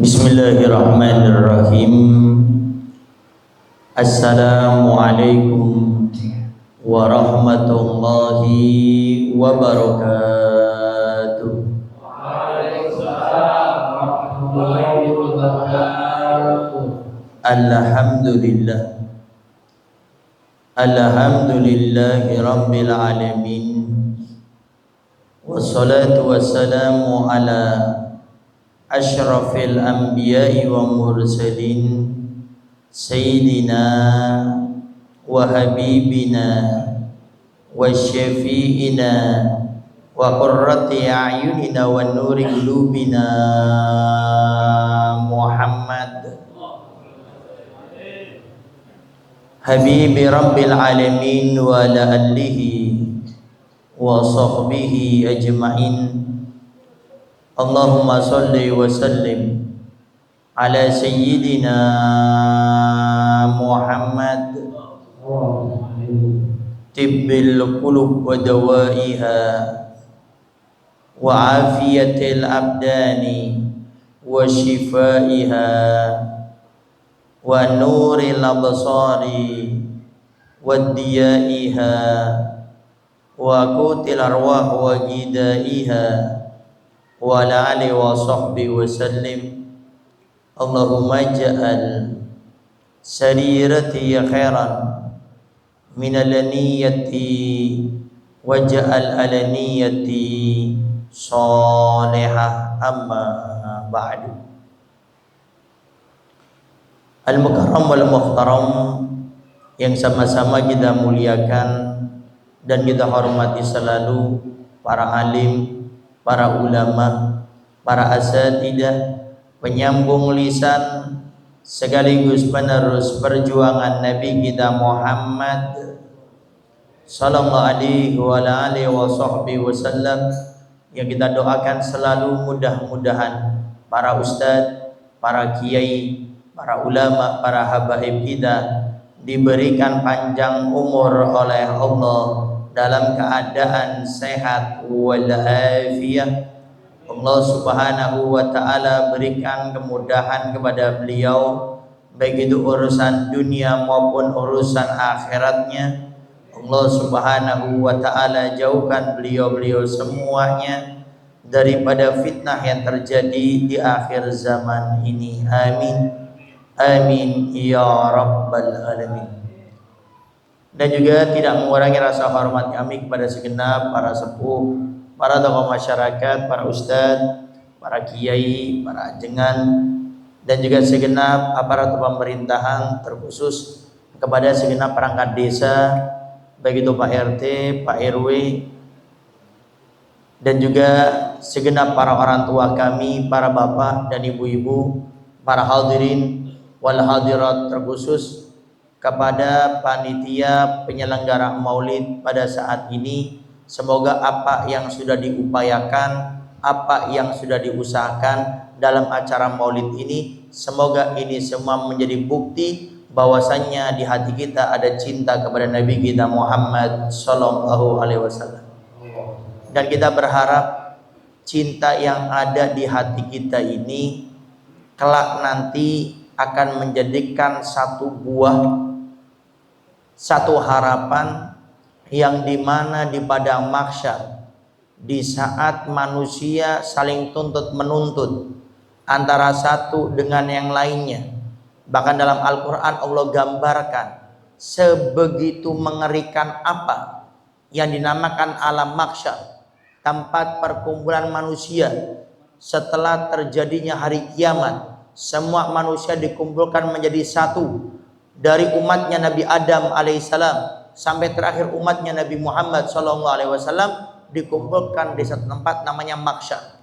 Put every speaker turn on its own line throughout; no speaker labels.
Bismillahirrahmanirrahim. Assalamualaikum warahmatullahi wabarakatuh.
Waalaikumsalam warahmatullahi wabarakatuh.
Alhamdulillah. Alhamdulillahi rabbil alamin. Wassalatu wassalamu ala asyrafil anbiya'i wa mursalin sayyidina wa habibina wa syafi'ina wa qurrati a'yunina wa nuri qulubina Muhammad habibi rabbil alamin wa ala alihi wa sahbihi ajma'in. Allahumma salli wa sallim ala sayyidina Muhammad tibbil qulub wa dawaiha wa afiyatil abdani wa shifaiha wa nuril absari wa diyaiha wa qutil arwah wa jidaiha wa ala alihi wa sahbihi wa sallim. Allahumma ja'al sarirati khairan min alaniyati wa ja'al alaniyati salihah, amma ba'du. Al-mukarram wal muhtaram yang sama-sama kita muliakan dan kita hormati selalu, para alim, para ulama, para asatidah, penyambung lisan sekaligus penerus perjuangan Nabi kita Muhammad sallallahu alaihi wa alihi wa sahbihi wasallam, yang kita doakan selalu mudah-mudahan para ustadz, para kiai, para ulama, para habaib kita diberikan panjang umur oleh Allah dalam keadaan sehat walafiat. Allah Subhanahu wa ta'ala berikan kemudahan kepada beliau, baik itu urusan dunia maupun urusan akhiratnya. Allah Subhanahu wa ta'ala jauhkan beliau-beliau semuanya daripada fitnah yang terjadi di akhir zaman ini. Amin, amin ya rabbal alamin. Dan juga tidak mengurangi rasa hormat kami kepada segenap para sepuh, para tokoh masyarakat, para ustadz, para kiai, para ajengan, dan juga segenap aparat pemerintahan, terkhusus kepada segenap perangkat desa, baik itu Pak RT, Pak RW, dan juga segenap para orang tua kami, para bapak dan ibu-ibu, para hadirin wal hadirat, terkhusus kepada panitia penyelenggara maulid pada saat ini. Semoga apa yang sudah diupayakan, apa yang sudah diusahakan dalam acara maulid ini, semoga ini semua menjadi bukti bahwasannya di hati kita ada cinta kepada Nabi kita Muhammad sallallahu alaihi wasallam. Dan kita berharap cinta yang ada di hati kita ini kelak nanti akan menjadikan satu harapan yang dimana di padang mahsyar, di saat manusia saling tuntut menuntut antara satu dengan yang lainnya, bahkan dalam Al-Quran Allah gambarkan sebegitu mengerikan apa yang dinamakan alam mahsyar, tempat perkumpulan manusia setelah terjadinya hari kiamat. Semua manusia dikumpulkan menjadi satu, dari umatnya Nabi Adam alaihissalam sampai terakhir umatnya Nabi Muhammad sallallahu alaihi wasallam dikumpulkan di satu tempat namanya mahsyar.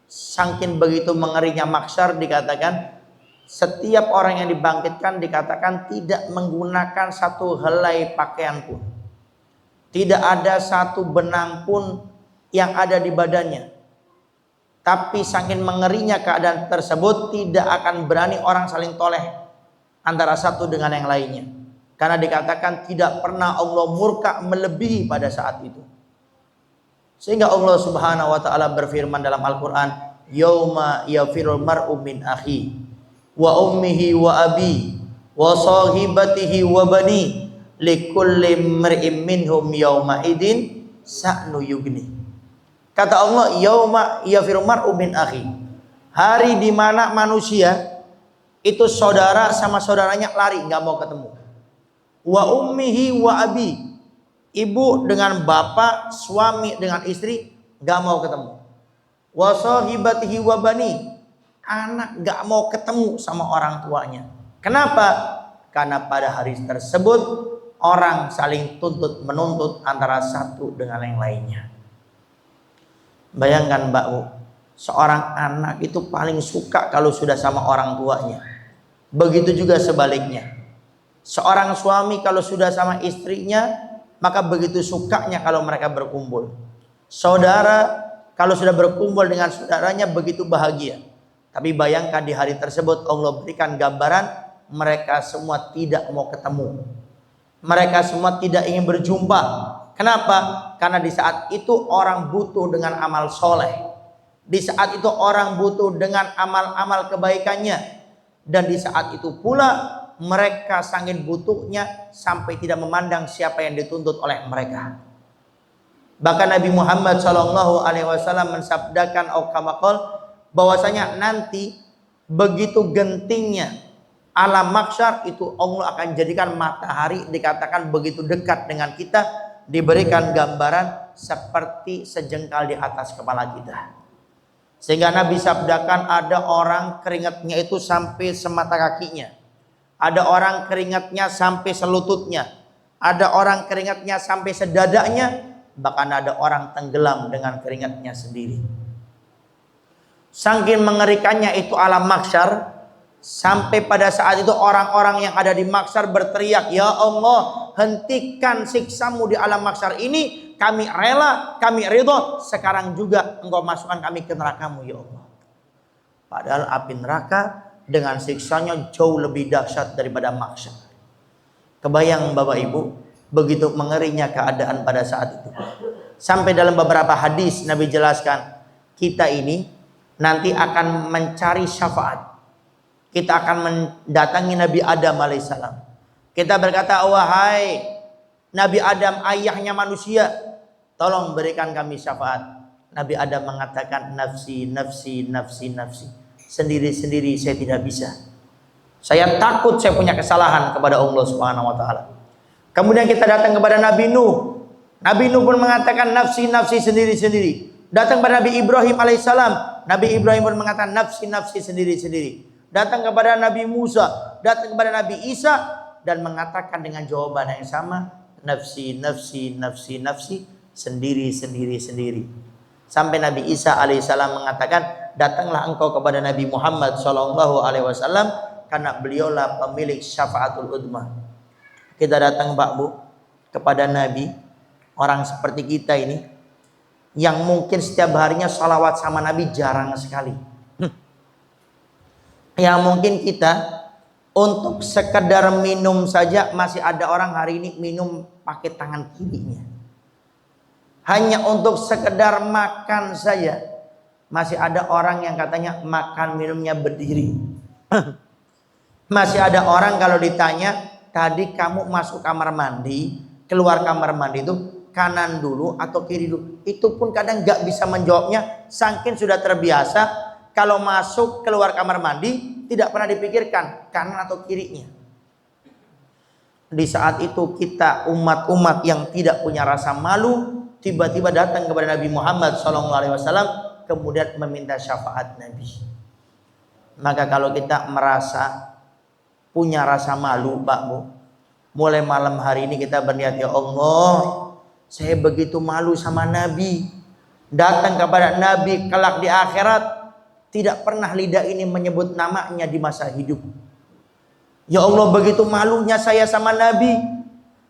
Saking begitu mengerinya mahsyar, dikatakan setiap orang yang dibangkitkan dikatakan tidak menggunakan satu helai pakaian pun, tidak ada satu benang pun yang ada di badannya. Tapi saking mengerinya keadaan tersebut, tidak akan berani orang saling toleh antara satu dengan yang lainnya, karena dikatakan tidak pernah Allah murka melebihi pada saat itu. Sehingga Allah Subhanahu wa taala berfirman dalam Al-Qur'an, yauma yafirul mar'u min akhi wa ummihi wa abi wa sahibatihi wa bani likulli mar'in minhum yauma idin sa'nu yugni. Kata Allah, yauma yafirul mar'u min akhi, hari di mana manusia itu saudara sama saudaranya lari nggak mau ketemu. Wa ummihi wa abi, ibu dengan bapak, suami dengan istri nggak mau ketemu. Wa sahibatihi wa bani, anak nggak mau ketemu sama orang tuanya. Kenapa? Karena pada hari tersebut orang saling tuntut menuntut antara satu dengan yang lainnya. Bayangkan Mbak Bu, seorang anak itu paling suka kalau sudah sama orang tuanya. Begitu juga sebaliknya. Seorang suami kalau sudah sama istrinya, maka begitu sukanya kalau mereka berkumpul. Saudara kalau sudah berkumpul dengan saudaranya begitu bahagia. Tapi bayangkan di hari tersebut Allah berikan gambaran mereka semua tidak mau ketemu. Mereka semua tidak ingin berjumpa. Kenapa? Karena di saat itu orang butuh dengan amal soleh. Di saat itu orang butuh dengan amal-amal kebaikannya. Dan di saat itu pula mereka sangat butuhnya sampai tidak memandang siapa yang dituntut oleh mereka. Bahkan Nabi Muhammad SAW mensabdakan bahwasanya nanti begitu gentingnya alam mahsyar itu Allah akan jadikan matahari dikatakan begitu dekat dengan kita, diberikan gambaran seperti sejengkal di atas kepala kita. Sehingga Nabi sabdakan ada orang keringatnya itu sampai semata kakinya. Ada orang keringatnya sampai selututnya. Ada orang keringatnya sampai sedadanya. Bahkan ada orang tenggelam dengan keringatnya sendiri. Saking mengerikannya itu alam mahsyar, sampai pada saat itu orang-orang yang ada di mahsyar berteriak, "Ya Allah, hentikan siksamu di alam mahsyar ini. Kami rela, kami ridho. Sekarang juga Engkau masukkan kami ke neraka-Mu, ya Allah." Padahal api neraka dengan siksanya jauh lebih dahsyat daripada mahsyar. Kebayang Bapak Ibu, begitu mengerinya keadaan pada saat itu. Sampai dalam beberapa hadis Nabi jelaskan, kita ini nanti akan mencari syafaat. Kita akan mendatangi Nabi Adam alaihissalam. Kita berkata, wahai Nabi Adam, ayahnya manusia, tolong berikan kami syafaat. Nabi Adam mengatakan, nafsi, nafsi, nafsi, nafsi. Sendiri-sendiri saya tidak bisa. Saya takut saya punya kesalahan kepada Allah Subhanahu wa taala. Kemudian kita datang kepada Nabi Nuh. Nabi Nuh pun mengatakan nafsi, nafsi, sendiri-sendiri. Datang kepada Nabi Ibrahim alaihissalam. Nabi Ibrahim pun mengatakan nafsi, nafsi, sendiri-sendiri. Datang kepada Nabi Musa, datang kepada Nabi Isa dan mengatakan dengan jawaban yang sama, nafsi, nafsi, nafsi, nafsi, sendiri-sendiri, sendiri. Sampai Nabi Isa alaihissalam mengatakan, datanglah engkau kepada Nabi Muhammad SAW karena beliaulah pemilik syafaatul udma. Kita datang Pak Bu kepada Nabi, orang seperti kita ini yang mungkin setiap harinya salawat sama Nabi jarang sekali. Yang mungkin kita untuk sekedar minum saja masih ada orang hari ini minum pakai tangan kirinya. Hanya untuk sekedar makan saja masih ada orang yang katanya makan minumnya berdiri. Masih ada orang kalau ditanya, tadi kamu masuk kamar mandi, keluar kamar mandi itu kanan dulu atau kiri dulu? Itu pun kadang gak bisa menjawabnya, saking sudah terbiasa kalau masuk keluar kamar mandi tidak pernah dipikirkan kanan atau kirinya. Di saat itu kita umat-umat yang tidak punya rasa malu tiba-tiba datang kepada Nabi Muhammad SAW kemudian meminta syafaat Nabi. Maka kalau kita merasa punya rasa malu Pak Bu, mulai malam hari ini kita berniat, ya Allah, saya begitu malu sama Nabi, datang kepada Nabi kelak di akhirat, tidak pernah lidah ini menyebut namanya di masa hidup. Ya Allah, begitu malunya saya sama Nabi,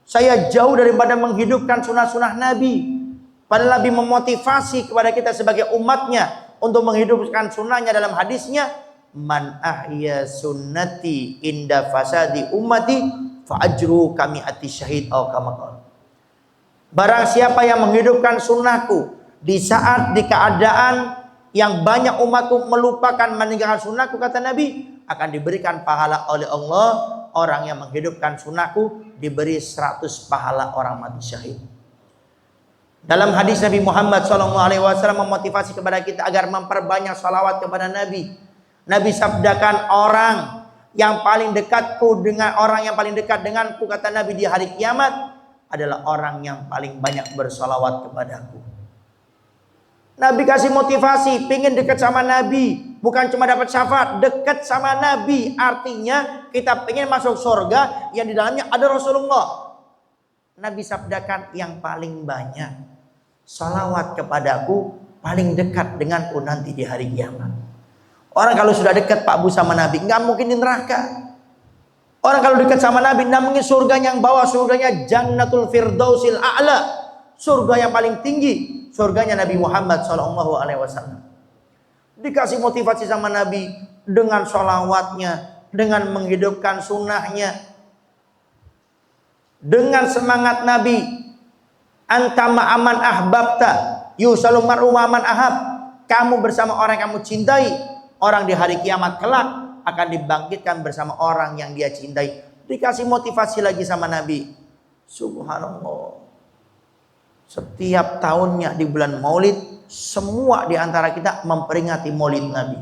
saya jauh daripada menghidupkan sunnah-sunnah Nabi. Padahal Nabi memotivasi kepada kita sebagai umatnya untuk menghidupkan sunnahnya dalam hadisnya, man ahya sunnati inda fasadi ummati fa ajru kami ati syahid atau kama qala. Barang siapa yang menghidupkan sunnahku di saat di keadaan yang banyak umatku melupakan meninggalkan sunnahku, kata Nabi, akan diberikan pahala oleh Allah. Orang yang menghidupkan sunnahku diberi 100 pahala orang mati syahid. Dalam hadis Nabi Muhammad SAW memotivasi kepada kita agar memperbanyak salawat kepada Nabi. Nabi sabdakan, orang yang paling dekatku dengan orang yang paling dekat denganku, kata Nabi, di hari kiamat adalah orang yang paling banyak bersalawat kepadaku. Nabi kasih motivasi, pengen dekat sama Nabi, bukan cuma dapat syafaat, dekat sama Nabi. Artinya kita pengen masuk surga yang di dalamnya ada Rasulullah. Nabi sabdakan, yang paling banyak salawat kepadaku, paling dekat denganku nanti di hari kiamat. Orang kalau sudah dekat Pak Bu sama Nabi, nggak mungkin di neraka. Orang kalau dekat sama Nabi, nggak mungkin surganya yang bawah, surganya Jannatul Firdausil A'la, surga yang paling tinggi, surganya Nabi Muhammad SAW. Dikasih motivasi sama Nabi dengan sholawatnya, dengan menghidupkan sunnahnya, dengan semangat Nabi. Anta ma'aman ahbabta yusallu mar'u ma'aman ahab. Kamu bersama orang yang kamu cintai, orang di hari kiamat kelak akan dibangkitkan bersama orang yang dia cintai. Dikasih motivasi lagi sama Nabi. Subhanallah. Setiap tahunnya di bulan Maulid, semua di antara kita memperingati Maulid Nabi.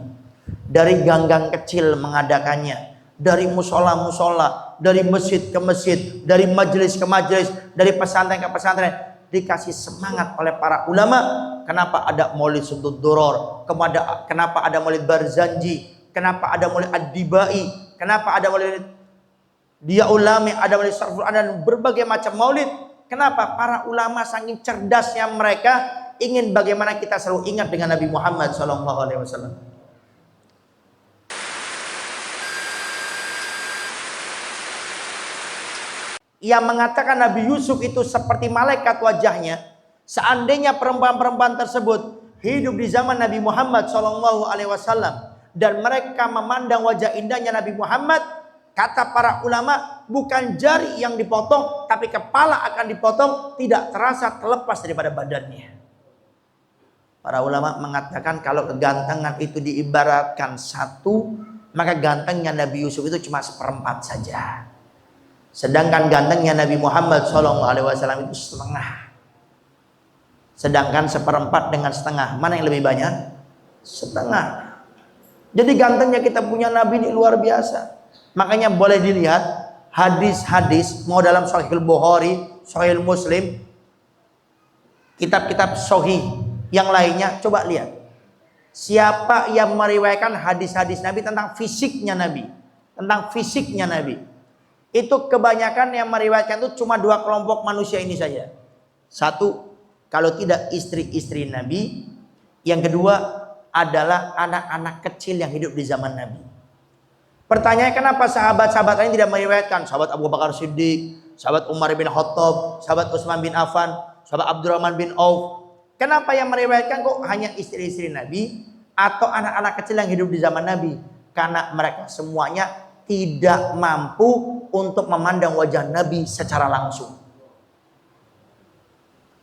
Dari gang-gang kecil mengadakannya, dari musola-musola, dari masjid ke masjid, dari majelis ke majelis, dari pesantren ke pesantren. Dikasih semangat oleh para ulama. Kenapa ada Maulid Sudud Duror? Kenapa ada Maulid Barzanji? Kenapa ada Maulid Ad-Dibai? Kenapa ada Maulid Dia Ulami? Ada Maulid Sarful dan berbagai macam maulid. Kenapa? Para ulama saking cerdasnya mereka ingin bagaimana kita selalu ingat dengan Nabi Muhammad SAW. Yang mengatakan Nabi Yusuf itu seperti malaikat wajahnya. Seandainya perempuan-perempuan tersebut hidup di zaman Nabi Muhammad SAW dan mereka memandang wajah indahnya Nabi Muhammad, kata para ulama, bukan jari yang dipotong, tapi kepala akan dipotong, tidak terasa terlepas daripada badannya. Para ulama mengatakan kalau kegantengan itu diibaratkan satu, maka gantengnya Nabi Yusuf itu cuma 1/4 saja. Sedangkan gantengnya Nabi Muhammad SAW itu setengah. Sedangkan 1/4 dengan setengah, mana yang lebih banyak? Setengah. Jadi gantengnya kita punya Nabi ini luar biasa. Makanya boleh dilihat hadis-hadis, mau dalam Sahih Bukhari, Sahih Muslim, kitab-kitab sahih yang lainnya, coba lihat. Siapa yang meriwayatkan hadis-hadis Nabi tentang fisiknya Nabi? Tentang fisiknya Nabi. Itu kebanyakan yang meriwayatkan itu cuma 2 kelompok manusia ini saja. Satu, kalau tidak istri-istri Nabi. Yang kedua adalah anak-anak kecil yang hidup di zaman Nabi. Pertanyaannya, kenapa sahabat-sahabat lain tidak meriwayatkan? Sahabat Abu Bakar Siddiq, sahabat Umar bin Khattab, sahabat Utsman bin Affan, sahabat Abdurrahman bin Auf. Kenapa yang meriwayatkan kok hanya istri-istri Nabi atau anak-anak kecil yang hidup di zaman Nabi? Karena mereka semuanya tidak mampu untuk memandang wajah Nabi secara langsung.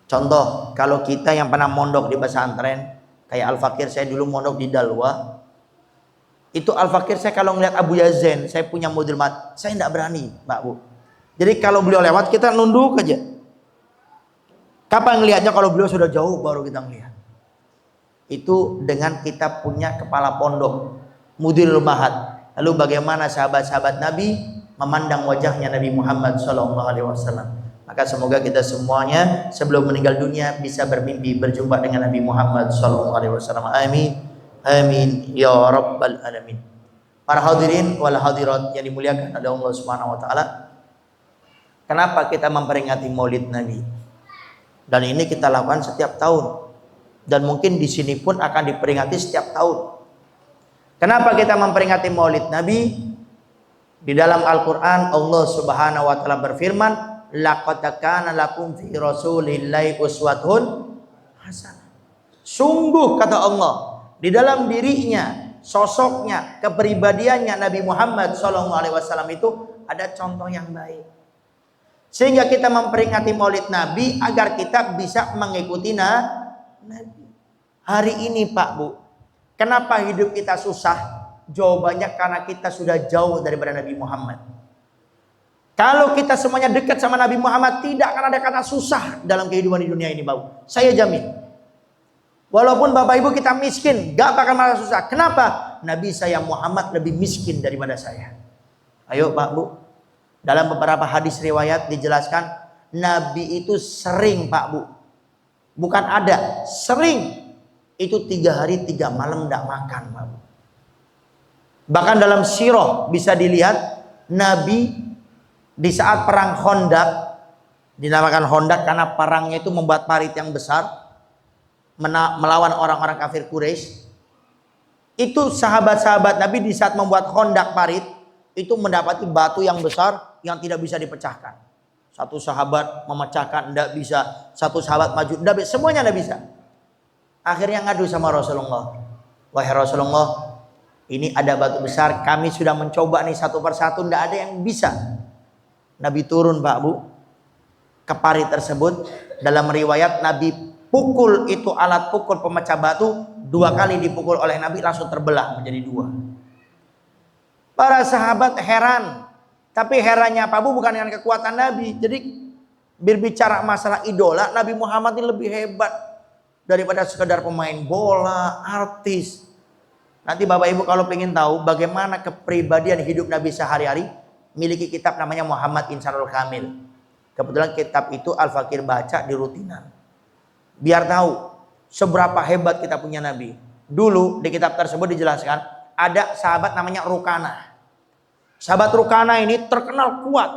Contoh, kalau kita yang pernah mondok di pesantren, kayak Al-Fakir, saya dulu mondok di Dalwa. Itu Al-Fakir, saya kalau ngeliat Abu Yazen, saya punya model mat, saya tidak berani, Mbak Bu. Jadi kalau beliau lewat, kita nunduk aja. Kapan ngelihatnya? Kalau beliau sudah jauh baru kita ngelihat. Itu dengan kita punya kepala pondok, Mudirul Mahad. Lalu bagaimana sahabat-sahabat Nabi memandang wajahnya Nabi Muhammad SAW. Maka semoga kita semuanya sebelum meninggal dunia bisa bermimpi berjumpa dengan Nabi Muhammad SAW. Amin. Amin ya rabbal alamin. Para hadirin wal hadirat yang dimuliakan oleh Allah Subhanahu wa taala. Kenapa kita memperingati Maulid Nabi? Dan ini kita lakukan setiap tahun. Dan mungkin di sini pun akan diperingati setiap tahun. Kenapa kita memperingati Maulid Nabi? Di dalam Al-Qur'an Allah Subhanahu wa taala berfirman, laqad kana lakum fi rasulillahi uswatun hasanah. Sungguh kata Allah, di dalam dirinya, sosoknya, kepribadiannya Nabi Muhammad SAW itu ada contoh yang baik. Sehingga kita memperingati Maulid Nabi agar kita bisa mengikuti Nabi. Hari ini Pak Bu, Kenapa hidup kita susah? Jawabannya karena kita sudah jauh daripada Nabi Muhammad. Kalau kita semuanya dekat sama Nabi Muhammad, tidak akan ada kata susah dalam kehidupan di dunia ini, Bau. Saya jamin. Walaupun Bapak Ibu kita miskin, gak bakal merasa susah. Kenapa? Nabi saya Muhammad lebih miskin daripada saya. Ayo Pak Bu. Dalam beberapa hadis riwayat dijelaskan, Nabi itu sering Pak Bu. Bukan ada, sering. Itu 3 hari 3 malam gak makan Pak Bu. Bahkan dalam sirah bisa dilihat, Nabi di saat perang Khandaq, dinamakan Khandaq karena perangnya itu membuat parit yang besar, melawan orang-orang kafir Quraisy. Itu sahabat-sahabat Nabi di saat membuat Khandaq parit, itu mendapati batu yang besar yang tidak bisa dipecahkan. Satu sahabat memecahkan, tidak bisa. Satu sahabat maju, tidak bisa. Semuanya tidak bisa. Akhirnya ngadu sama Rasulullah. Wahai Rasulullah, ini ada batu besar, kami sudah mencoba nih satu persatu, tidak ada yang bisa. Nabi turun Pak Bu ke parit tersebut. Dalam riwayat Nabi pukul itu, alat pukul pemecah batu 2 kali dipukul oleh Nabi, langsung terbelah menjadi 2. Para sahabat heran. Tapi herannya Pak Bu bukan dengan kekuatan Nabi. Jadi berbicara masalah idola, Nabi Muhammad ini lebih hebat daripada sekedar pemain bola, artis. Nanti Bapak Ibu kalau pengen tahu bagaimana kepribadian hidup Nabi sehari-hari, miliki kitab namanya Muhammad Insanul Kamil. Kebetulan kitab itu Al-Fakir baca di rutinan. Biar tahu seberapa hebat kita punya Nabi. Dulu di kitab tersebut dijelaskan ada sahabat namanya Rukana. Sahabat Rukana ini terkenal kuat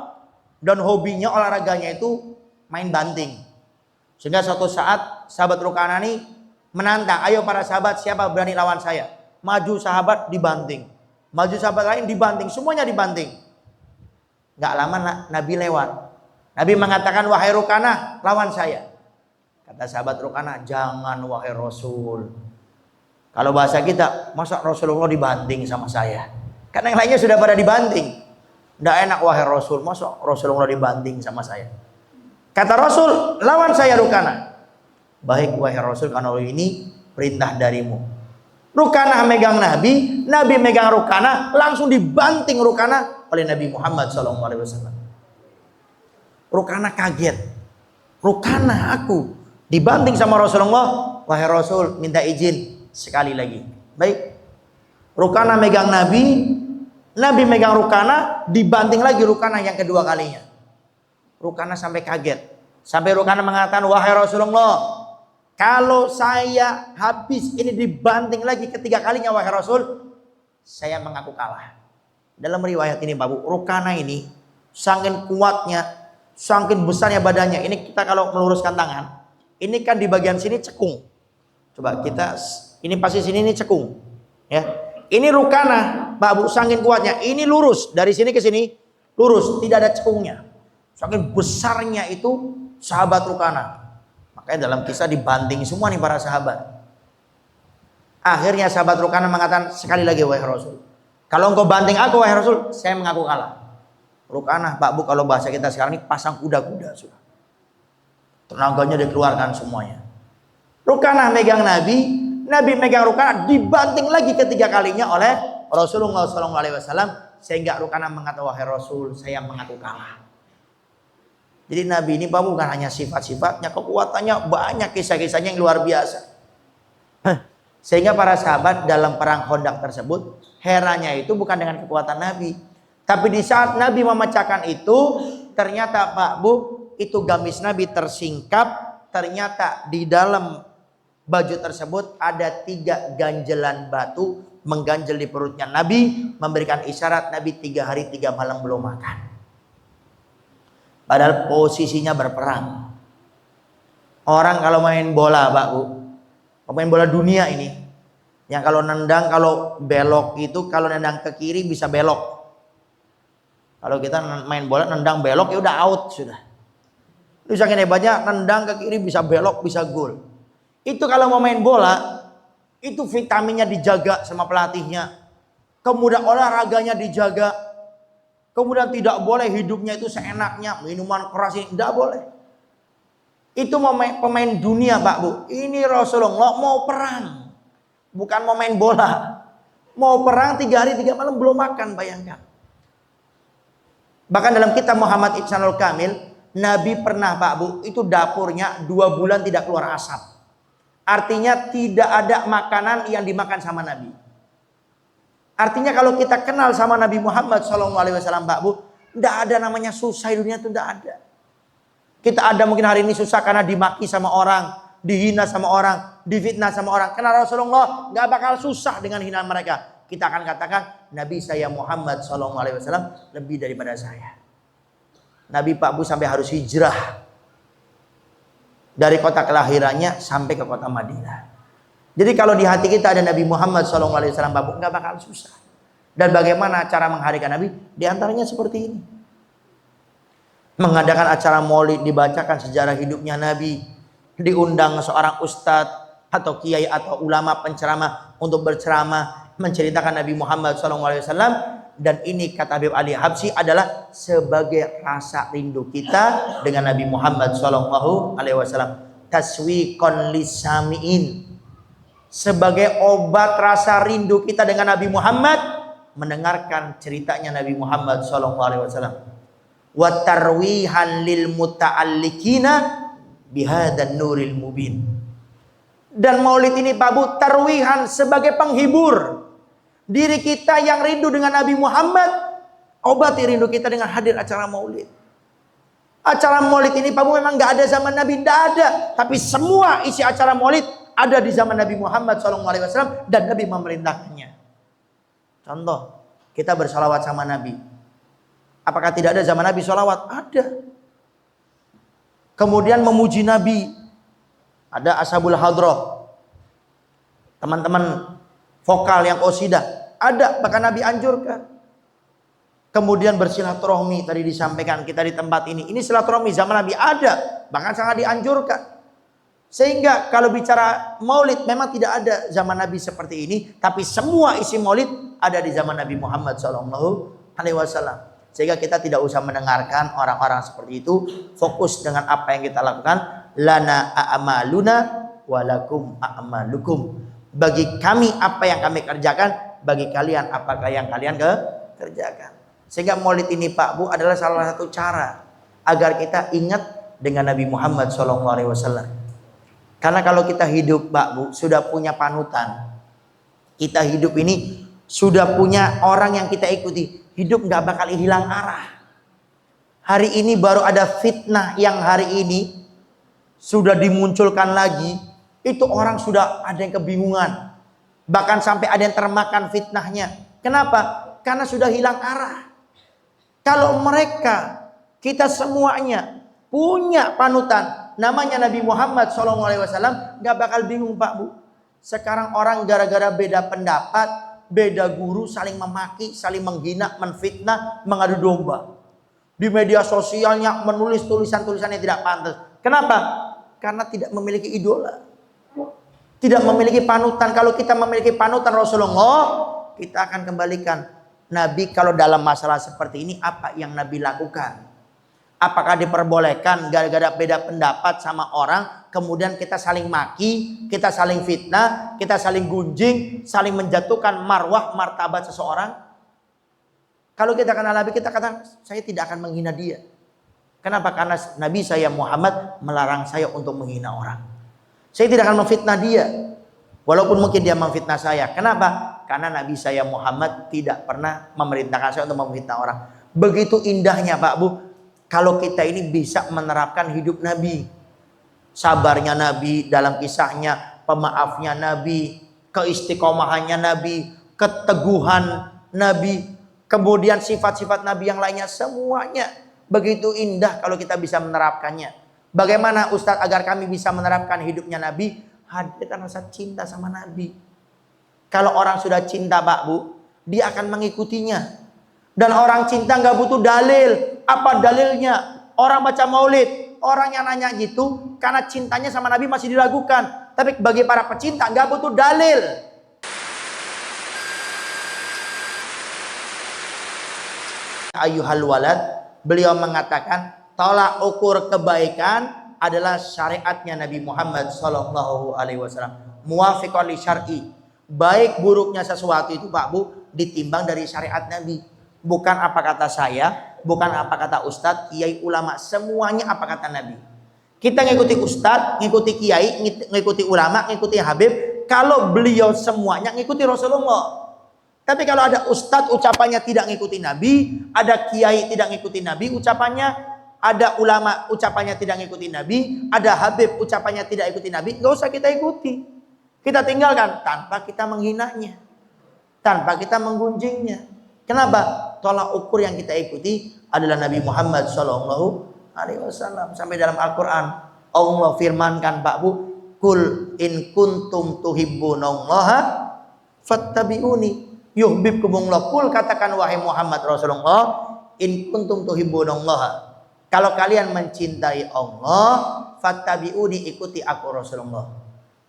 dan hobinya olahraganya itu main banting. Sehingga suatu saat sahabat Rukana ini menantang, ayo para sahabat siapa berani lawan saya? Maju sahabat dibanting, maju sahabat lain dibanting, semuanya dibanting. Gak lama Nabi lewat. Nabi mengatakan, wahai Rukana, lawan saya. Kata sahabat Rukana, jangan wahai Rasul. Kalau bahasa kita, masa Rasulullah dibanting sama saya? Karena yang lainnya sudah pada dibanting. Tidak enak wahai Rasul, masa Rasulullah dibanting sama saya? Kata Rasul, lawan saya Rukana. Baik wahai Rasul, karena ini perintah darimu. Rukana megang Nabi, Nabi megang Rukana, langsung dibanting Rukana oleh Nabi Muhammad SAW. Rukana kaget. Rukana aku dibanting sama Rasulullah. Wahai Rasul, minta izin sekali lagi. Baik. Rukana megang Nabi, Nabi megang Rukana, dibanting lagi Rukana yang kedua kalinya. Rukana sampai kaget. Sampai Rukana mengatakan, wahai Rasulullah, kalau saya habis ini dibanting lagi ketiga kalinya wahai Rasul, saya mengaku kalah. Dalam riwayat ini Bapak, Rukana ini saking kuatnya, saking besarnya badannya. Ini kita kalau meluruskan tangan, ini kan di bagian sini cekung. Coba kita, ini pasti sini ini cekung. Ya, ini Rukana, Bapak, saking kuatnya. Ini lurus dari sini ke sini, lurus, tidak ada cekungnya. Saking besarnya itu sahabat Rukana. Makanya dalam kisah dibanting semua nih para sahabat. Akhirnya sahabat Rukana mengatakan, sekali lagi wahai Rasul, kalau engkau banting aku wahai Rasul, saya mengaku kalah. Rukana, Pak Bu, kalau bahasa kita sekarang ini pasang kuda-kuda sudah. Tenaganya dikeluarkan semuanya. Rukana megang Nabi, Nabi megang Rukana, dibanting lagi ketiga kalinya oleh Rasulullah SAW, sehingga Rukana mengatakan, wahai Rasul, saya mengaku kalah. Jadi Nabi ini Pak, bukan hanya sifat-sifatnya, kekuatannya banyak, kisah-kisahnya yang luar biasa. Sehingga para sahabat dalam perang Khandaq tersebut, herannya itu bukan dengan kekuatan Nabi, tapi di saat Nabi memecahkan itu, ternyata Pak Bu, itu gamis Nabi tersingkap. Ternyata di dalam baju tersebut ada 3 ganjelan batu mengganjel di perutnya Nabi, memberikan isyarat Nabi 3 hari 3 malam belum makan. Padahal posisinya berperang. Orang kalau main bola Pak Bu, pemain bola dunia ini, yang kalau nendang, kalau belok itu, kalau nendang ke kiri bisa belok. Kalau kita main bola nendang belok ya udah out sudah. Itu saking hebatnya, nendang ke kiri bisa belok, bisa gol. Itu kalau mau main bola, itu vitaminnya dijaga sama pelatihnya. Kemudian olahraganya dijaga. Kemudian tidak boleh hidupnya itu seenaknya, minuman keras ini tidak boleh. Itu pemain dunia Pak Bu. Ini Rasulullah mau perang. Bukan mau main bola. Mau perang 3 hari 3 malam belum makan, bayangkan. Bahkan dalam kitab Muhammad Ihsanul Kamil, Nabi pernah Pak Bu, itu dapurnya 2 bulan tidak keluar asap. Artinya tidak ada makanan yang dimakan sama Nabi. Artinya kalau kita kenal sama Nabi Muhammad SAW Pak Bu, tidak ada namanya susah di dunia itu, tidak ada. Kita ada mungkin hari ini susah karena dimaki sama orang, dihina sama orang, difitnah sama orang. Karena Rasulullah nggak bakal susah dengan hinaan mereka. Kita akan katakan Nabi saya Muhammad SAW lebih daripada saya. Nabi Pak Bu sampai harus hijrah dari kota kelahirannya sampai ke kota Madinah. Jadi kalau di hati kita ada Nabi Muhammad SAW Pak Bu, nggak bakal susah. Dan bagaimana cara mengharikan Nabi? Di antaranya seperti ini. Mengadakan acara maulid, dibacakan sejarah hidupnya Nabi, diundang seorang ustadz atau kiai atau ulama penceramah untuk berceramah menceritakan Nabi Muhammad SAW. Dan ini kata Habib Ali Habsyi adalah sebagai rasa rindu kita dengan Nabi Muhammad SAW. Taswiqon lisamiin, sebagai obat rasa rindu kita dengan Nabi Muhammad, mendengarkan ceritanya Nabi Muhammad SAW. Wa tarwihan lil muta'allikina bihadan nuril mubin. Dan maulid ini Pak Bu, tarwihan sebagai penghibur diri kita yang rindu dengan Nabi Muhammad. Obati rindu kita dengan hadir acara maulid. Acara maulid ini Pak Bu memang nggak ada zaman Nabi, tidak ada. Tapi semua isi acara maulid ada di zaman Nabi Muhammad SAW dan Nabi memerintahkannya. Contoh, kita bersalawat sama Nabi. Apakah tidak ada zaman Nabi salawat? Ada. Kemudian memuji Nabi, ada ashabul hadrah, teman-teman vokal yang qasidah, ada, bahkan Nabi anjurkan. Kemudian bersilaturahmi, tadi disampaikan kita di tempat ini silaturahmi zaman Nabi ada, bahkan sangat dianjurkan. Sehingga kalau bicara maulid memang tidak ada zaman Nabi seperti ini, tapi semua isi maulid ada di zaman Nabi Muhammad SAW. Sehingga kita tidak usah mendengarkan orang-orang seperti itu, fokus dengan apa yang kita lakukan. Lana a'maluna walakum a'malukum. Bagi kami apa yang kami kerjakan, bagi kalian apakah yang kalian kerjakan. Sehingga maulid ini Pak Bu adalah salah satu cara agar kita ingat dengan Nabi Muhammad SAW. Karena kalau kita hidup Pak Bu sudah punya panutan, kita hidup ini sudah punya orang yang kita ikuti, hidup nggak bakal hilang arah. Hari ini baru ada fitnah yang hari ini sudah dimunculkan lagi, itu orang sudah ada yang kebingungan, bahkan sampai ada yang termakan fitnahnya. Kenapa? Karena sudah hilang arah. Kalau mereka, kita semuanya punya panutan namanya Nabi Muhammad SAW, nggak bakal bingung Pak Bu. Sekarang orang gara-gara beda pendapat, beda guru, saling memaki, saling menghina, menfitnah, mengadu domba. Di media sosialnya menulis tulisan-tulisan yang tidak pantas. Kenapa? Karena tidak memiliki idola, tidak memiliki panutan. Kalau kita memiliki panutan Rasulullah, kita akan kembalikan Nabi. Kalau dalam masalah seperti ini, apa yang Nabi lakukan? Apakah diperbolehkan gara-gara beda pendapat sama orang, kemudian kita saling maki, kita saling fitnah, kita saling gunjing, saling menjatuhkan marwah martabat seseorang? Kalau kita kenal Nabi, kita katakan saya tidak akan menghina dia. Kenapa? Karena Nabi saya Muhammad melarang saya untuk menghina orang. Saya tidak akan memfitnah dia, walaupun mungkin dia memfitnah saya. Kenapa? Karena Nabi saya Muhammad tidak pernah memerintahkan saya untuk memfitnah orang. Begitu indahnya Pak Bu, kalau kita ini bisa menerapkan hidup Nabi. Sabarnya Nabi dalam kisahnya, pemaafnya Nabi, keistiqomahannya Nabi, keteguhan Nabi, kemudian sifat-sifat Nabi yang lainnya, semuanya begitu indah kalau kita bisa menerapkannya. Bagaimana Ustadz agar kami bisa menerapkan hidupnya Nabi? Hadirkan rasa cinta sama Nabi. Kalau orang sudah cinta Pak Bu, dia akan mengikutinya. Dan orang cinta nggak butuh dalil. Apa dalilnya? Orang baca maulid, orang yang nanya gitu karena cintanya sama Nabi masih diragukan. Tapi bagi para pecinta nggak butuh dalil. Ayuhal walad, beliau mengatakan tolak ukur kebaikan adalah syariatnya Nabi Muhammad SAW. Muwafiqan li syar'i, baik buruknya sesuatu itu Pak Bu ditimbang dari syariat Nabi. Bukan apa kata saya, bukan apa kata ustadz, kiai, ulama, semuanya apa kata Nabi. Kita ngikuti ustadz, ngikuti kiai, ngikuti ulama, ngikuti habib, kalau beliau semuanya ngikuti Rasulullah. Tapi kalau ada ustadz ucapannya tidak ngikuti Nabi, ada kiai tidak ngikuti Nabi ucapannya, ada ulama ucapannya tidak ngikuti Nabi, ada habib ucapannya tidak ikuti Nabi, nggak usah kita ikuti. Kita tinggalkan tanpa kita menghinanya, tanpa kita menggunjingnya. Kenapa? Tolak ukur yang kita ikuti adalah Nabi Muhammad SAW. Sampai dalam Al-Quran Allah firmankan Pak Bu, Kul in kuntum tuhibbunallaha fattabi'uni yuhibbukumullah. Kul katakan wahai Muhammad Rasulullah, in kuntum tuhibbunallaha, kalau kalian mencintai Allah, fattabi'uni, ikuti aku Rasulullah.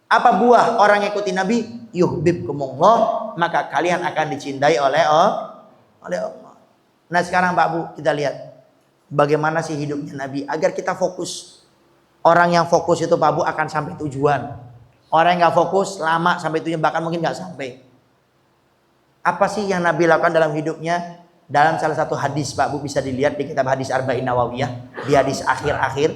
Apa buah orang ikuti Nabi? Yuhibbukumullah, maka kalian akan dicintai oleh Allah. Nah sekarang Pak Bu, kita lihat bagaimana sih hidupnya Nabi agar kita fokus. Orang yang fokus itu Pak Bu akan sampai tujuan. Orang yang gak fokus lama sampai tujuan, bahkan mungkin gak sampai. Apa sih yang Nabi lakukan dalam hidupnya? Dalam salah satu hadis Pak Bu bisa dilihat di kitab hadis Arba'in Nawawiyah, di hadis akhir-akhir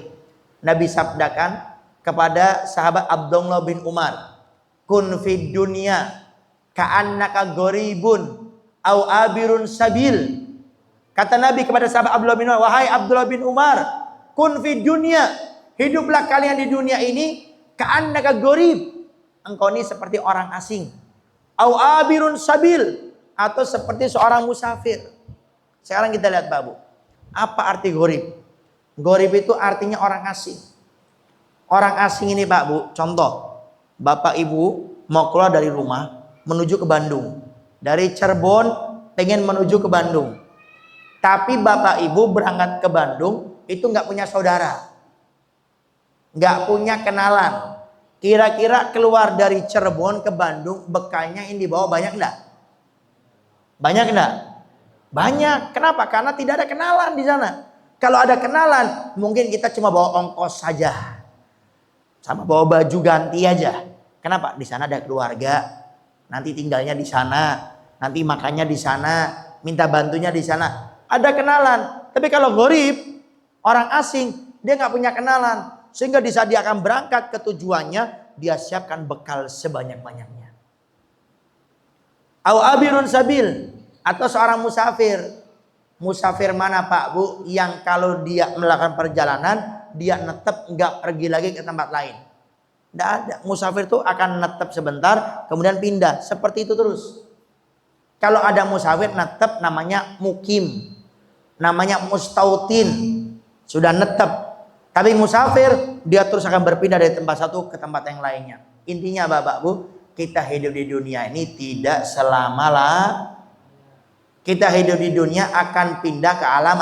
Nabi sabdakan kepada sahabat Abdullah bin Umar, kun fid dunya ka'annaka gharibun au abirun sabil. Kata Nabi kepada sahabat Abdullah bin Umar, wahai Abdullah bin Umar, kun fid dunya, hiduplah kalian di dunia ini ka'annaka gharib, engkau ini seperti orang asing, au abirun sabil, atau seperti seorang musafir. Sekarang kita lihat Pak Bu, apa arti gharib? Gharib itu artinya orang asing. Orang asing ini Pak Bu, contoh, Bapak Ibu mau keluar dari rumah menuju ke Bandung. Dari Cirebon pengen menuju ke Bandung. Tapi Bapak Ibu berangkat ke Bandung itu nggak punya saudara, nggak punya kenalan. Kira-kira keluar dari Cirebon ke Bandung bekalnya ini dibawa banyak enggak? Banyak enggak? Banyak. Kenapa? Karena tidak ada kenalan di sana. Kalau ada kenalan mungkin kita cuma bawa ongkos saja, sama bawa baju ganti aja. Kenapa? Di sana ada keluarga, nanti tinggalnya di sana, nanti makannya di sana, minta bantunya di sana. Ada kenalan. Tapi kalau gharib, orang asing, dia nggak punya kenalan. Sehingga di saat dia akan berangkat ke tujuannya, dia siapkan bekal sebanyak-banyaknya. Au abirun sabil, atau seorang musafir. Musafir mana Pak Bu? Yang kalau dia melakukan perjalanan, dia netep nggak pergi lagi ke tempat lain. Tidak ada. Musafir itu akan netep sebentar, kemudian pindah. Seperti itu terus. Kalau ada musafir netep namanya mukim, namanya mustautin, sudah netep. Tapi musafir dia terus akan berpindah dari tempat satu ke tempat yang lainnya. Intinya Bapak Bu, kita hidup di dunia ini tidak selama-lamanya. Kita hidup di dunia akan pindah ke alam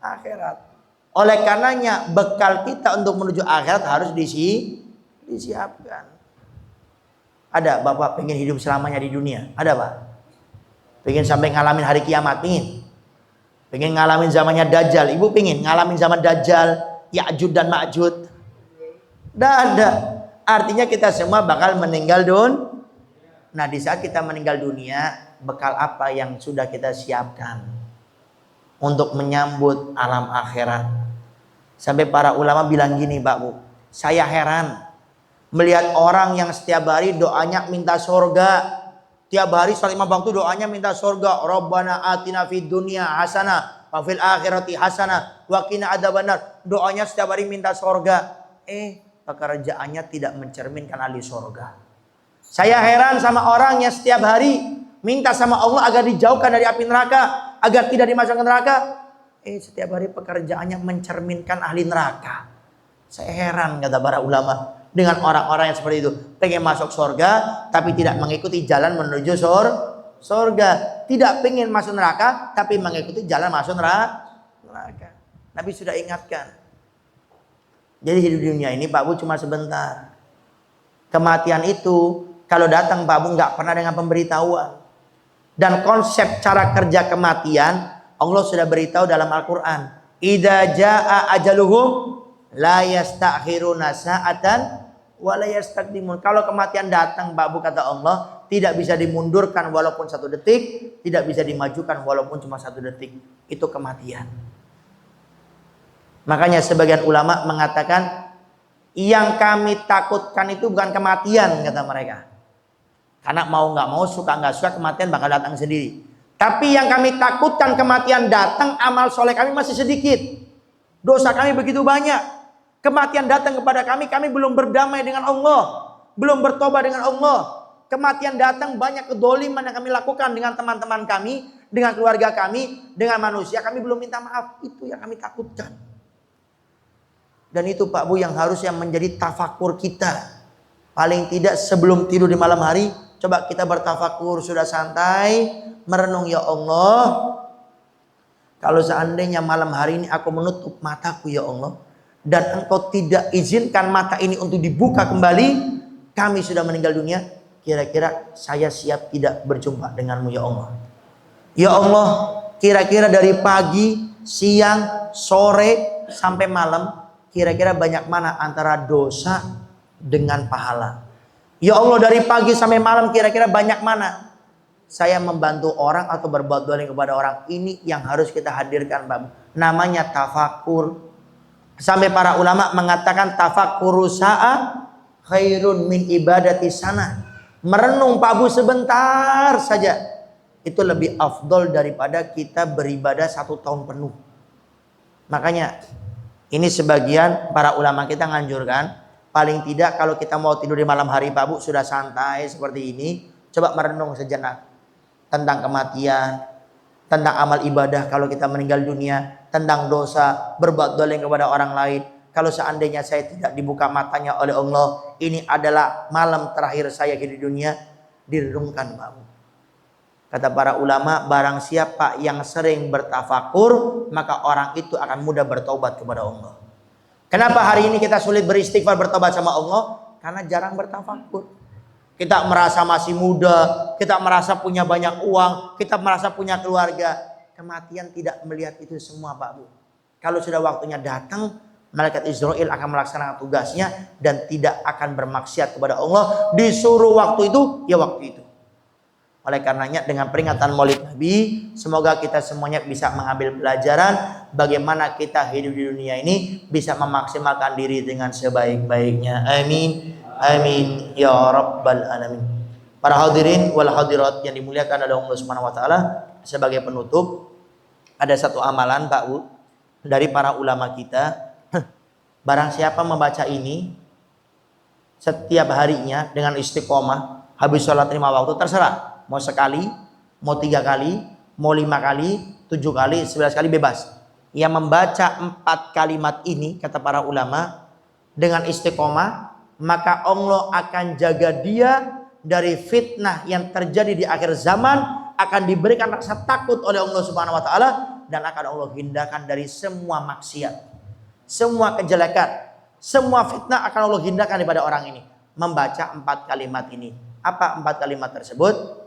akhirat. Oleh karenanya bekal kita untuk menuju akhirat harus disiapkan. Ada Bapak pengen hidup selamanya di dunia? Ada Pak? Pengen sampai ngalamin hari kiamat? Pengen ngalamin zamannya Dajjal? Ibu pengen ngalamin zaman Dajjal, Ya'jud dan Ma'jud? Tidak ada. Artinya kita semua bakal meninggal Nah di saat kita meninggal dunia, bekal apa yang sudah kita siapkan untuk menyambut alam akhirat? Sampai para ulama bilang gini Pak Bu, saya heran melihat orang yang setiap hari doanya minta surga. Tiap hari salat 5 waktu doanya minta surga. Rabbana atina fid dunya hasanah wa fil akhirati hasanah wa qina adzabannar. Doanya setiap hari minta surga. Pekerjaannya tidak mencerminkan ahli surga. Saya heran sama orang yang setiap hari minta sama Allah agar dijauhkan dari api neraka, agar tidak dimasukkan neraka. Setiap hari pekerjaannya mencerminkan ahli neraka. Saya heran kata para ulama dengan orang-orang yang seperti itu. Pengen masuk surga tapi tidak mengikuti jalan menuju surga. Tidak pengen masuk neraka tapi mengikuti jalan masuk neraka. Nabi sudah ingatkan. Jadi hidup di dunia ini Pak Bu cuma sebentar. Kematian itu kalau datang Pak Bu nggak pernah dengan pemberitahuan. Dan konsep cara kerja kematian Allah sudah beritahu dalam Al-Quran. Idza jaa ajaluhum la yastakhiruna sa'atan wala yastaqdimun. Kalau kematian datang, Babu, kata Allah, tidak bisa dimundurkan walaupun 1 detik, tidak bisa dimajukan walaupun cuma 1 detik. Itu kematian. Makanya sebagian ulama mengatakan yang kami takutkan itu bukan kematian, kata mereka. Karena mau nggak mau, suka nggak suka, kematian bakal datang sendiri. Tapi yang kami takutkan kematian datang, amal soleh kami masih sedikit. Dosa kami begitu banyak. Kematian datang kepada kami belum berdamai dengan Allah. Belum bertobat dengan Allah. Kematian datang, banyak kedoliman yang kami lakukan dengan teman-teman kami, dengan keluarga kami, dengan manusia. Kami belum minta maaf. Itu yang kami takutkan. Dan itu Pak Bu yang harusnya menjadi tafakur kita. Paling tidak sebelum tidur di malam hari, coba kita bertafakur, sudah santai, merenung, ya Allah, kalau seandainya malam hari ini aku menutup mataku, ya Allah, dan Engkau tidak izinkan mata ini untuk dibuka kembali, kami sudah meninggal dunia, kira-kira saya siap tidak berjumpa denganmu, ya Allah. Ya Allah, kira-kira dari pagi, siang, sore, sampai malam, kira-kira banyak mana antara dosa dengan pahala? Ya Allah, dari pagi sampai malam kira-kira banyak mana saya membantu orang atau berbuat zalim kepada orang? Ini yang harus kita hadirkan, Pak. Namanya tafakur. Sampai para ulama mengatakan tafakur sa'a khairun min ibadati sana. Merenung, Pak Bu, sebentar saja, itu lebih afdol daripada kita beribadah 1 tahun penuh. Makanya ini sebagian para ulama kita nganjurkan, paling tidak kalau kita mau tidur di malam hari, Pak Bu, sudah santai seperti ini, coba merenung sejenak tentang kematian, tentang amal ibadah kalau kita meninggal dunia, tentang dosa, berbuat zalim kepada orang lain. Kalau seandainya saya tidak dibuka matanya oleh Allah, ini adalah malam terakhir saya di dunia, direnungkan, Pak Bu. Kata para ulama, barang siapa yang sering bertafakur, maka orang itu akan mudah bertobat kepada Allah. Kenapa hari ini kita sulit beristighfar, bertobat sama Allah? Karena jarang bertafakur. Kita merasa masih muda, kita merasa punya banyak uang, kita merasa punya keluarga. Kematian tidak melihat itu semua, Pak Bu. Kalau sudah waktunya datang, malaikat Israel akan melaksanakan tugasnya dan tidak akan bermaksiat kepada Allah. Disuruh waktu itu, ya waktu itu. Oleh karenanya dengan peringatan Maulid Nabi, semoga kita semuanya bisa mengambil pelajaran bagaimana kita hidup di dunia ini bisa memaksimalkan diri dengan sebaik-baiknya. Amin. Amin ya rabbal alamin. Para hadirin wal hadirat yang dimuliakan oleh Allah Subhanahu wa taala, sebagai penutup ada satu amalan, Pak Bu, dari para ulama kita. Barang siapa membaca ini setiap harinya dengan istiqomah, habis sholat 5 waktu, terserah. Mau sekali, mau 3 kali, mau 5 kali, 7 kali, 11 kali, bebas. Yang membaca 4 kalimat ini, kata para ulama, dengan istiqomah, maka Allah akan jaga dia dari fitnah yang terjadi di akhir zaman, akan diberikan rasa takut oleh Allah Subhanahu wa taala, dan akan Allah hindarkan dari semua maksiat, semua kejelekan, semua fitnah akan Allah hindarkan daripada orang ini. Membaca 4 kalimat ini. Apa 4 kalimat tersebut?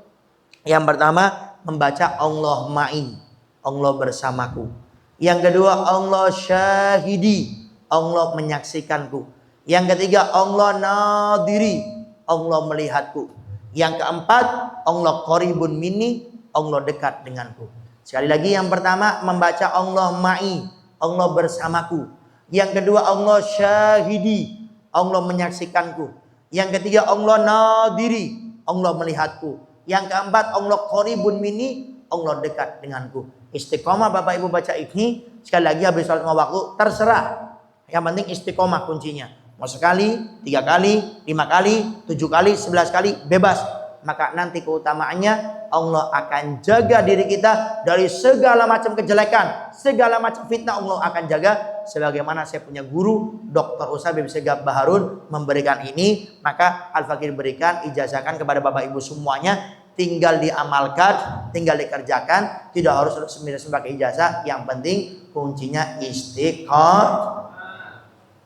Yang pertama, membaca Allah ma'i, Allah bersamaku. Yang kedua, Allah syahidi, Allah menyaksikanku. Yang ketiga, Allah nadiri, Allah melihatku. Yang keempat, Allah qaribun minni, Allah dekat denganku. Sekali lagi, yang pertama membaca Allah ma'i, Allah bersamaku. Yang kedua, Allah syahidi, Allah menyaksikanku. Yang ketiga, Allah nadiri, Allah melihatku. Yang keempat, Allah qaribun minni, Allah dekat denganku. Istiqomah Bapak Ibu baca ini, sekali lagi habis sholat 5 waktu, terserah. Yang penting istiqomah kuncinya. Mau sekali, 3 kali, 5 kali, 7 kali, 11 kali, bebas. Maka nanti keutamaannya, Allah akan jaga diri kita dari segala macam kejelekan, segala macam fitnah Allah akan jaga. Sebagaimana saya punya guru, Dr. Ustaz Habib Segaf Baharun memberikan ini, maka Al-Fakir berikan, ijazahkan kepada Bapak Ibu semuanya. Tinggal diamalkan, tinggal dikerjakan, tidak harus sebagai ijazah. Yang penting kuncinya istiqomah.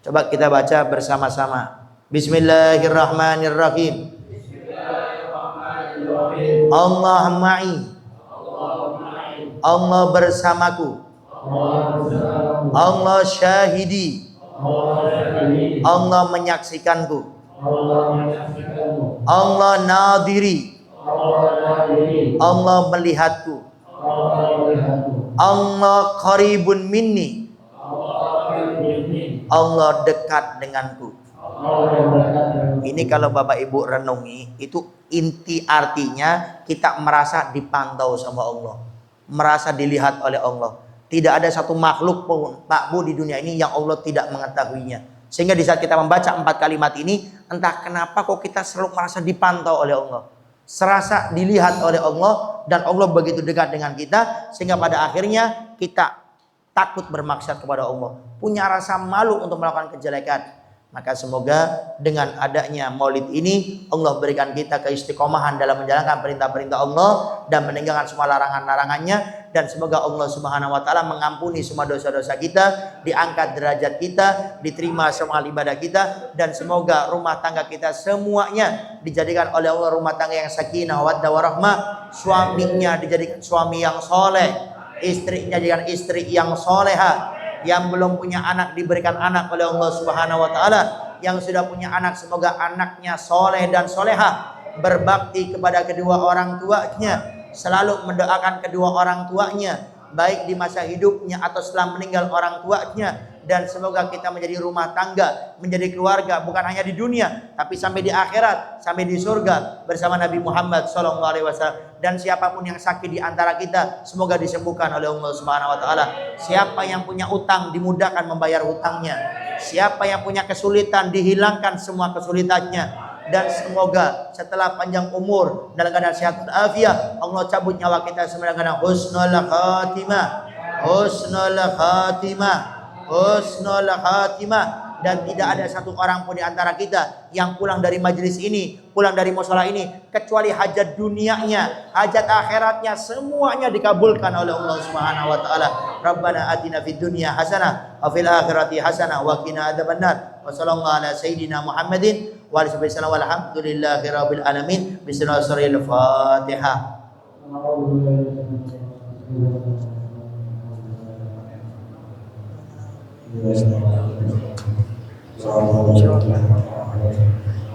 Coba kita baca bersama-sama. Bismillahirrahmanirrahim. Allah ma'i, Allah bersamaku. Allah syahidi, Allah menyaksikanku.
Allah menyaksikanmu,
Allah nadiri,
Allah nadiri,
Allah melihatku,
Allah melihatmu,
Allah qaribun minni,
Allah melindungi,
Allah dekat denganku.
Allah dekat denganmu.
Ini kalau Bapak Ibu renungi, itu inti artinya kita merasa dipantau sama Allah, merasa dilihat oleh Allah. Tidak ada satu makhluk pun Pak Bu di dunia ini yang Allah tidak mengetahuinya. Sehingga di saat kita membaca 4 kalimat ini, entah kenapa kok kita selalu merasa dipantau oleh Allah, serasa dilihat oleh Allah, dan Allah begitu dekat dengan kita sehingga pada akhirnya kita takut bermaksiat kepada Allah, punya rasa malu untuk melakukan kejelekan. Maka semoga dengan adanya maulid ini Allah berikan kita keistiqomahan dalam menjalankan perintah-perintah Allah dan meninggalkan semua larangan-larangannya, dan semoga Allah Subhanahu wa taala mengampuni semua dosa-dosa kita, diangkat derajat kita, diterima semua ibadah kita, dan semoga rumah tangga kita semuanya dijadikan oleh Allah rumah tangga yang sakinah waddah warahmah, suaminya dijadikan suami yang soleh, istrinya dijadikan istri yang soleha, yang belum punya anak diberikan anak oleh Allah Subhanahu wa taala, yang sudah punya anak semoga anaknya soleh dan soleha, berbakti kepada kedua orang tuanya, selalu mendoakan kedua orang tuanya baik di masa hidupnya atau setelah meninggal orang tuanya, dan semoga kita menjadi rumah tangga, menjadi keluarga bukan hanya di dunia tapi sampai di akhirat, sampai di surga bersama Nabi Muhammad SAW. Dan siapapun yang sakit di antara kita semoga disembuhkan oleh Allah Subhanahu wa taala. Siapa yang punya utang dimudahkan membayar hutangnya, siapa yang punya kesulitan dihilangkan semua kesulitannya, dan semoga setelah panjang umur dalam keadaan sehat afiat Allah cabut nyawa kita semoga dengan husnul khatimah, husnul khatimah, husnul khatimah. Dan tidak ada satu orang pun di antara kita yang pulang dari majelis ini, pulang dari mushola ini kecuali hajat dunianya, hajat akhiratnya semuanya dikabulkan oleh Allah Subhanahu wa taala. Rabbana atina fid dunya hasanah wa fil akhirati hasanah wa qina adzabannar. Wa sallallahu ala sayyidina Muhammadin wa alihi wasallam walhamdulillahi rabbil alamin. Bismillahirrahmanirrahim.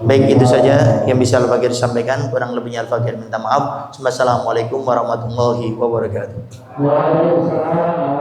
Baik, itu saja yang bisa Al-Fakir sampaikan, kurang lebihnya Al-Fakir minta maaf. Assalamualaikum warahmatullahi wabarakatuh.
Waalaikumsalam.